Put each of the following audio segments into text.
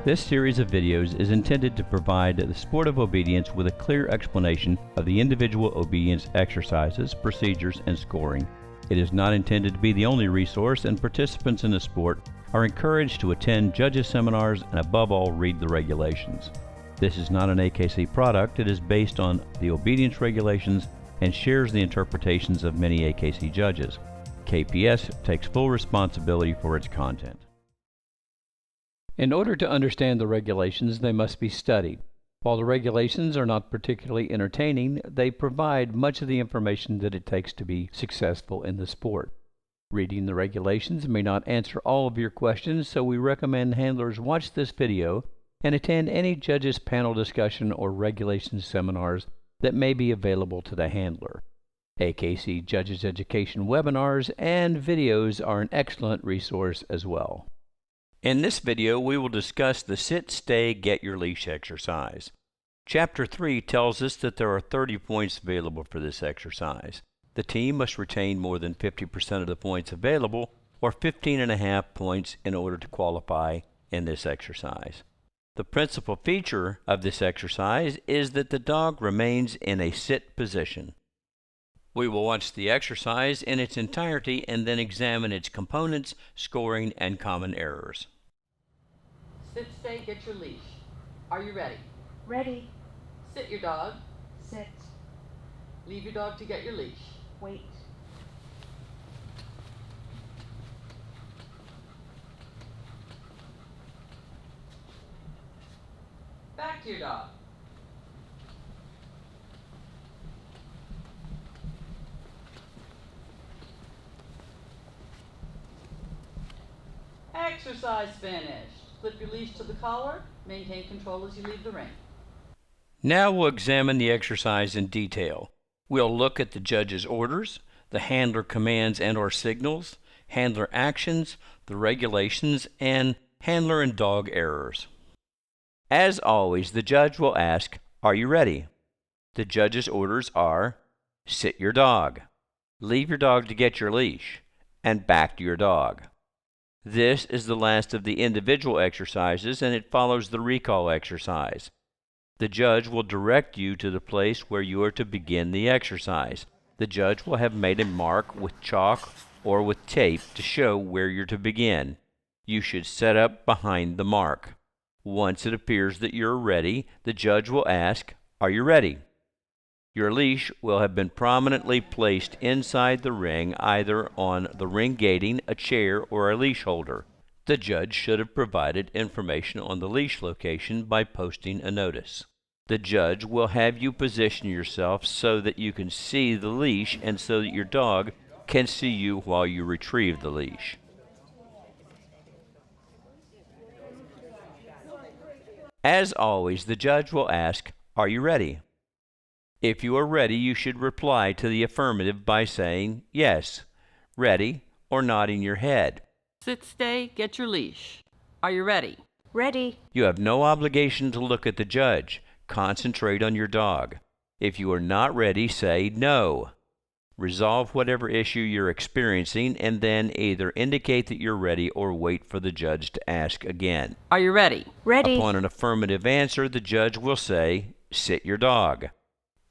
This series of videos is intended to provide the sport of obedience with a clear explanation of the individual obedience exercises, procedures, and scoring. It is not intended to be the only resource, and participants in the sport are encouraged to attend judges' seminars and above all read the regulations. This is not an AKC product. It is based on the obedience regulations and shares the interpretations of many AKC judges. KPS takes full responsibility for its content. In order to understand the regulations, they must be studied. While the regulations are not particularly entertaining, they provide much of the information that it takes to be successful in the sport. Reading the regulations may not answer all of your questions, so we recommend handlers watch this video and attend any judges panel discussion or regulations seminars that may be available to the handler. AKC Judges Education webinars and videos are an excellent resource as well. In this video, we will discuss the Sit, Stay, Get Your Leash exercise. Chapter 3 tells us that there are 30 points available for this exercise. The team must retain more than 50% of the points available, or 15.5 points, in order to qualify in this exercise. The principal feature of this exercise is that the dog remains in a sit position. We will watch the exercise in its entirety and then examine its components, scoring, and common errors. Sit, stay, get your leash. Are you ready? Ready. Sit your dog. Sit. Leave your dog to get your leash. Wait. Back to your dog. Exercise finished. Flip your leash to the collar. Maintain control as you leave the ring. Now we'll examine the exercise in detail. We'll look at the judge's orders, the handler commands and/or signals, handler actions, the regulations, and handler and dog errors. As always, the judge will ask, "Are you ready?" The judge's orders are, sit your dog, leave your dog to get your leash, and back to your dog. This is the last of the individual exercises, and it follows the recall exercise. The judge will direct you to the place where you are to begin the exercise. The judge will have made a mark with chalk or with tape to show where you're to begin. You should set up behind the mark. Once it appears that you're ready, the judge will ask, "Are you ready?" Your leash will have been prominently placed inside the ring, either on the ring gating, a chair, or a leash holder. The judge should have provided information on the leash location by posting a notice. The judge will have you position yourself so that you can see the leash and so that your dog can see you while you retrieve the leash. As always, the judge will ask, "Are you ready?" If you are ready, you should reply to the affirmative by saying, "Yes," "Ready," or nodding your head. Sit, stay, get your leash. Are you ready? Ready. You have no obligation to look at the judge. Concentrate on your dog. If you are not ready, say no. Resolve whatever issue you're experiencing and then either indicate that you're ready or wait for the judge to ask again. Are you ready? Ready. Upon an affirmative answer, the judge will say, "Sit your dog."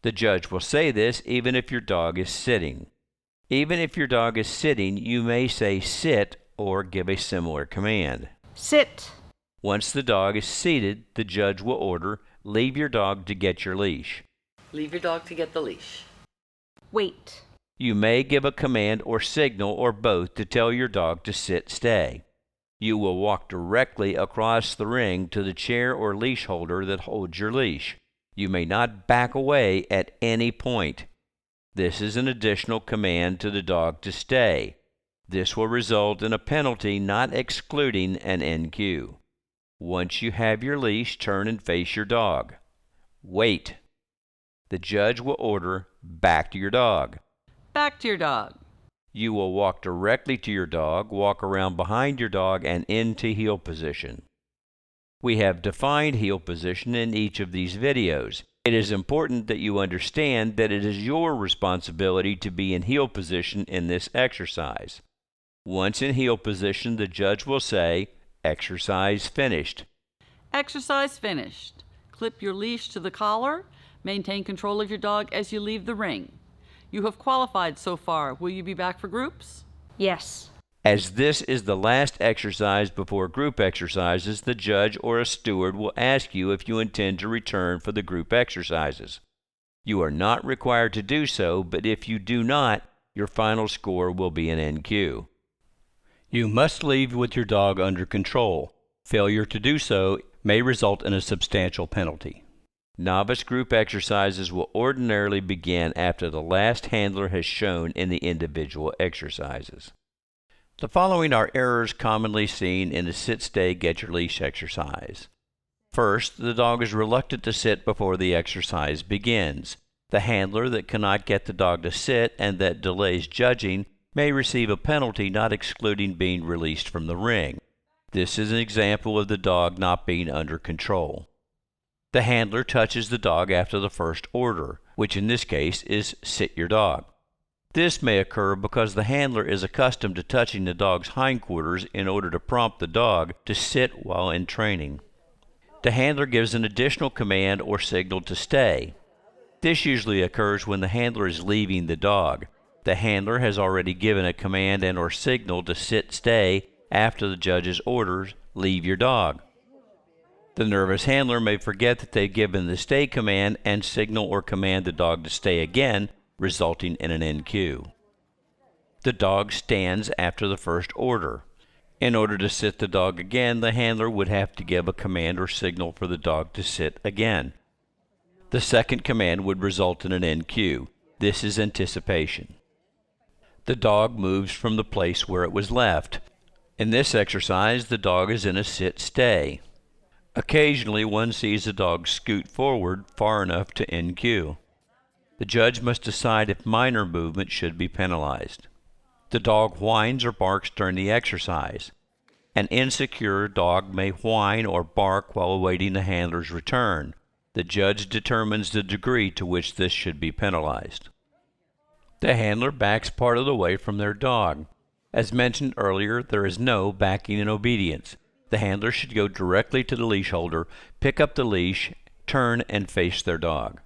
The judge will say this even if your dog is sitting. Even if your dog is sitting, you may say sit or give a similar command. Sit. Once the dog is seated, the judge will order, "Leave your dog to get your leash." Leave your dog to get the leash. Wait. You may give a command or signal or both to tell your dog to sit, stay. You will walk directly across the ring to the chair or leash holder that holds your leash. You may not back away at any point. This is an additional command to the dog to stay. This will result in a penalty, not excluding an NQ. Once you have your leash, turn and face your dog. Wait. The judge will order, "Back to your dog." Back to your dog. You will walk directly to your dog, walk around behind your dog, and into heel position. We have defined heel position in each of these videos. It is important that you understand that it is your responsibility to be in heel position in this exercise. Once in heel position, the judge will say, "Exercise finished." Exercise finished. Clip your leash to the collar. Maintain control of your dog as you leave the ring. You have qualified so far. Will you be back for groups? Yes. As this is the last exercise before group exercises, the judge or a steward will ask you if you intend to return for the group exercises. You are not required to do so, but if you do not, your final score will be an NQ. You must leave with your dog under control. Failure to do so may result in a substantial penalty. Novice group exercises will ordinarily begin after the last handler has shown in the individual exercises. The following are errors commonly seen in the sit-stay-get-your-leash exercise. First, the dog is reluctant to sit before the exercise begins. The handler that cannot get the dog to sit and that delays judging may receive a penalty, not excluding being released from the ring. This is an example of the dog not being under control. The handler touches the dog after the first order, which in this case is sit your dog. This may occur because the handler is accustomed to touching the dog's hindquarters in order to prompt the dog to sit while in training. The handler gives an additional command or signal to stay. This usually occurs when the handler is leaving the dog. The handler has already given a command and or signal to sit-stay after the judge's orders, leave your dog. The nervous handler may forget that they've given the stay command and signal or command the dog to stay again, resulting in an NQ. The dog stands after the first order. In order to sit the dog again, the handler would have to give a command or signal for the dog to sit again. The second command would result in an NQ. This is anticipation. The dog moves from the place where it was left. In this exercise, the dog is in a sit-stay. Occasionally, one sees a dog scoot forward far enough to NQ. The judge must decide if minor movement should be penalized. The dog whines or barks during the exercise. An insecure dog may whine or bark while awaiting the handler's return. The judge determines the degree to which this should be penalized. The handler backs part of the way from their dog. As mentioned earlier, there is no backing in obedience. The handler should go directly to the leash holder, pick up the leash, turn, and face their dog.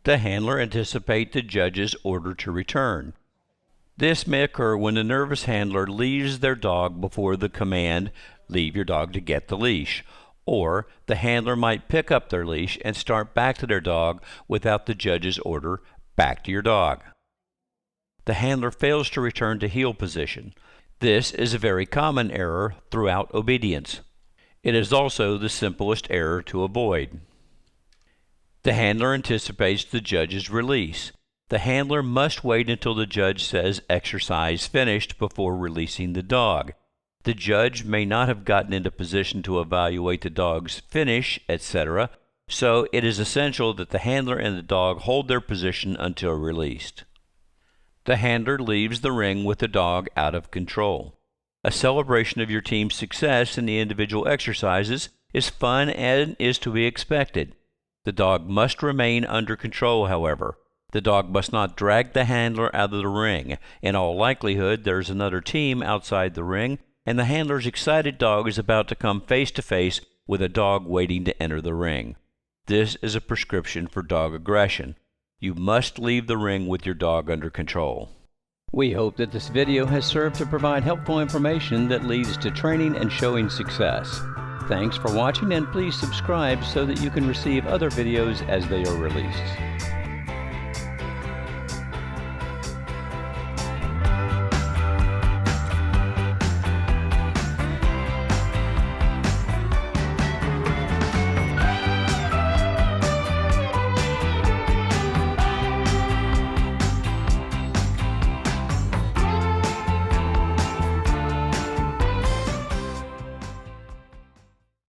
The handler anticipates the judge's order to return. This may occur when the nervous handler leaves their dog before the command, leave your dog to get the leash, or the handler might pick up their leash and start back to their dog without the judge's order, back to your dog. The handler fails to return to heel position. This is a very common error throughout obedience. It is also the simplest error to avoid. The handler anticipates the judge's release. The handler must wait until the judge says exercise finished before releasing the dog. The judge may not have gotten into position to evaluate the dog's finish, etc., so it is essential that the handler and the dog hold their position until released. The handler leaves the ring with the dog out of control. A celebration of your team's success in the individual exercises is fun and is to be expected. The dog must remain under control, however. The dog must not drag the handler out of the ring. In all likelihood, there is another team outside the ring, and the handler's excited dog is about to come face to face with a dog waiting to enter the ring. This is a prescription for dog aggression. You must leave the ring with your dog under control. We hope that this video has served to provide helpful information that leads to training and showing success. Thanks for watching, and please subscribe so that you can receive other videos as they are released.